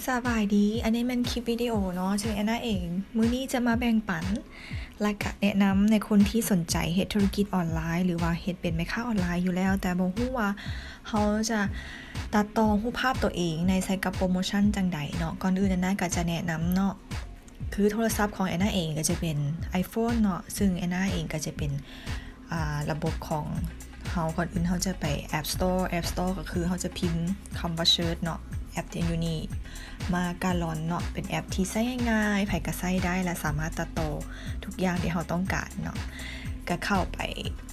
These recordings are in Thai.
สบายดี อันนี้เป็นคลิปวิดีโอเนาะชื่อแอนนาเอง มื้อนี้จะมาแบ่งปันและก็แนะนำในคนที่สนใจเฮ็ดธุรกิจออนไลน์หรือว่าเฮ็ดเป็นแม่ค้าออนไลน์อยู่แล้ว แต่บ่ฮู้ว่าเขาจะตัดต่อรูปภาพตัวเองในใส่กับโปรโมชั่นจังใดเนาะก่อนอื่นแอนนาก็จะแนะนำเนาะคือโทรศัพท์ของแอนนาเองก็จะเป็น iPhone เนาะซึ่งแอนนาเองก็จะเป็นระบบของเขาก่อนอื่นเขาจะไป App Store ก็คือเขาจะพิมพ์คำว่า Search เนาะแอปที่อยู่นี่มาการอนเนาะเป็นแอปที่ใช้ง่ายๆไผก็ใช้ได้และสามารถตัดต่อทุกอย่างที่เราต้องการเนาะก็เข้าไป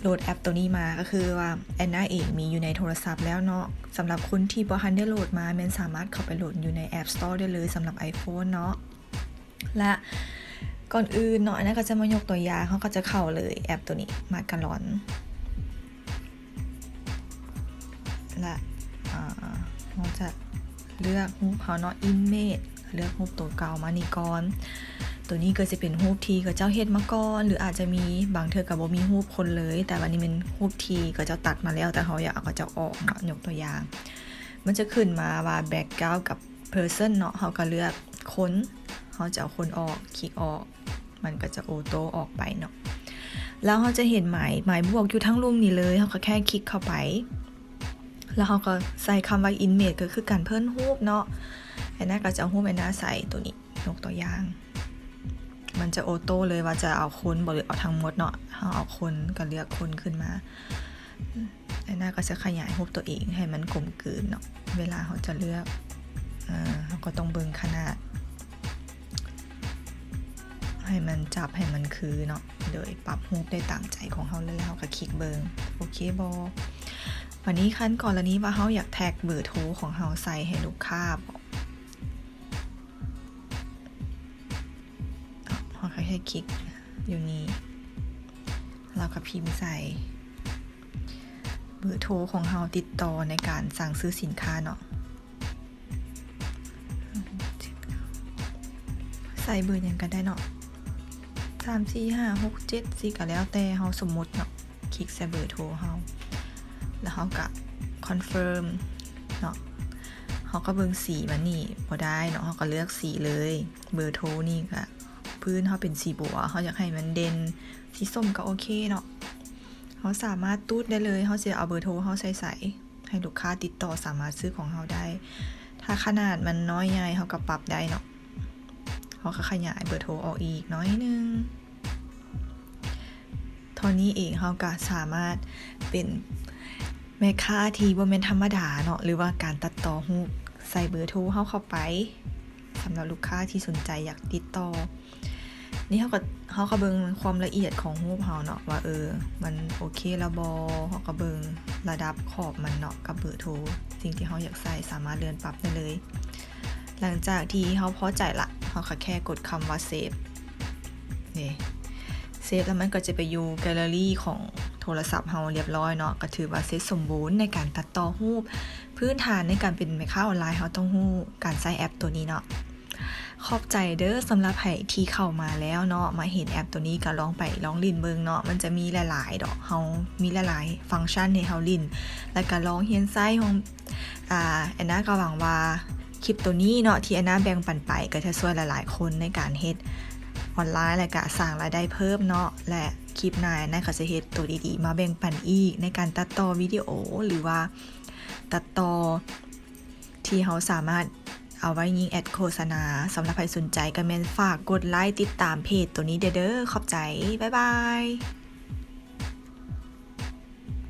โหลดแอปตัวนี้มาก็คือว่าแอนนาเองมีอยู่ในโทรศัพท์แล้วเนาะสำหรับคนที่บ่ทันได้โหลดมาแม่นสามารถเข้าไปโหลดอยู่ใน App Store ได้เลยสำหรับ iPhone เนาะและก่อนอื่นเนาะแอนนาก็จะมายกตัวอย่างเขาก็จะเข้าเลยแอปตัวนี้มาการอนและเราจะเลือกรูปเขาเนาะ image เลือกรูปตัวเก่ามานี่ก่อนตัวนี้ก็จะเป็นรูปที่ก็เจ้าเฮ็ดมาก่อนหรืออาจจะมีบางเทื่อก็บ่มีรูปคนเลยแต่วันนี้เป็นรูปที่ก็เจ้าตัดมาแล้วแต่เขาอยากเอาก็จะออกเนาะยกตัวอย่างมันจะขึ้นมาว่า background กับ person เนาะเขาก็เลือกคนเขาจะเอาคนออกคลิกออกมันก็จะออโต้ออกไปเนาะแล้วเขาจะเห็นหมายบวกอยู่ทั้งรูปนี้เลยเขาก็แค่คลิกเข้าไปแล้วเขาก็ใส่คำว่า image ก็คือการเพิ่มรูปเนาะแอนนาก็จะเอารูปแอนนาใส่ตัวนี้ยกตัวอย่างมันจะออโต้เลยว่าจะเอาคนหรือเอาทั้งหมดเนาะเอาคนก็เลือกคนขึ้นมาแอนนาก็จะขยายรูปตัวเองให้มันกลมกลืนเนาะเวลาเขาจะเลือกเขาก็ต้องเบิ่งขนาดให้มันจับให้มันคือเนาะโดยปรับรูปได้ตามใจของเขาเลยเขาก็คลิกเบิ่งโอเคบ่วันนี้ขั้นก่อนละนี้ว่าเขาอยากแท็กเบอร์โทรของเขาใส่ให้ลูกค้าบอกเขาแค่คลิกอยู่นี้เราก็พิมพ์ใส่เบอร์โทรของเขาติดต่อในการสั่งซื้อสินค้าเนาะใส่เบอร์ยังกันได้เนาะ3 4 5 6 7 4ก็แล้วแต่เขาสมมติเนาะคลิกใส่เบอร์โทรเขาแล้วเขาก็คอนเฟิร์มเนาะเขาก็เบิ่งสีมันนี่พอได้เนาะเขาก็เลือกสีเลยเบอร์โทรนี่ก็พื้นเขาเป็นสีบัวเขาอยากให้มันเด่นสีส้มก็โอเคเนาะเขาสามารถตูดได้เลยเขาจะเอาเบอร์โทรเขาใส่ให้ลูกค้าติดต่อสามารถซื้อของเขาได้ถ้าขนาดมันน้อยใหญ่เขาก็ปรับได้เนาะเขาก็ขยายเบอร์โทรออกอีกน้อยนึงเท่านี้เองเขาก็สามารถเป็นแม่ค้าที่บ่แม่นธรรมดาเนาะหรือว่าการตัดต่อรูปใส่เบอร์โทรเข้าไปสำหรับลูกค้าที่สนใจอยากติดต่อนี่เขาก็เบิ่งความละเอียดของรูปเขาเนาะว่ามันโอเคแล้วบ่เขาก็เบิ่งระดับขอบมันเนาะกับเบอร์โทรสิ่งที่เขาอยากใส่สามารถเลื่อนปรับได้เลยหลังจากที่เขาพอใจละเขาก็แค่กดคำว่าเซฟนี่เซฟแล้วมันก็จะไปอยู่แกลเลอรี่ของโทรศัพท์เราเรียบร้อยเนาะก็ถือว่าเซตสมบูรณ์ในการตัดต่อรูปพื้นฐานในการเป็นแม่ค้าออนไลน์เขาต้องรู้การใช้แอปตัวนี้เนาะขอบใจเด้อสำหรับใครที่เข้ามาแล้วเนาะมาเห็นแอปตัวนี้ก็ลองไปลองลิ้นเบิ่งเนาะมันจะมีหลายๆดอกเขามีหลายๆฟังก์ชันให้เขาลิ้นแล้วก็ลองเรียนไซส์ของแอนนาก็หวังว่าคลิปตัวนี้เนาะที่แอนนาแบ่งปันไปก็จะช่วยหลายๆคนในการเฮ็ดออนไลน์และก็สร้างรายได้เพิ่มเนาะและคลิปหน้าแอนนาก็จะเฮ็ดตัวดีๆมาแบ่งปันอีกในการตัดต่อวิดีโอหรือว่าตัดต่อที่เขาสามารถเอาไว้ยิงแอดโฆษณาสำหรับใครสนใจก็แม่นฝากกดไลค์ติดตามเพจตัวนี้เด้อขอบใจบ๊ายบาย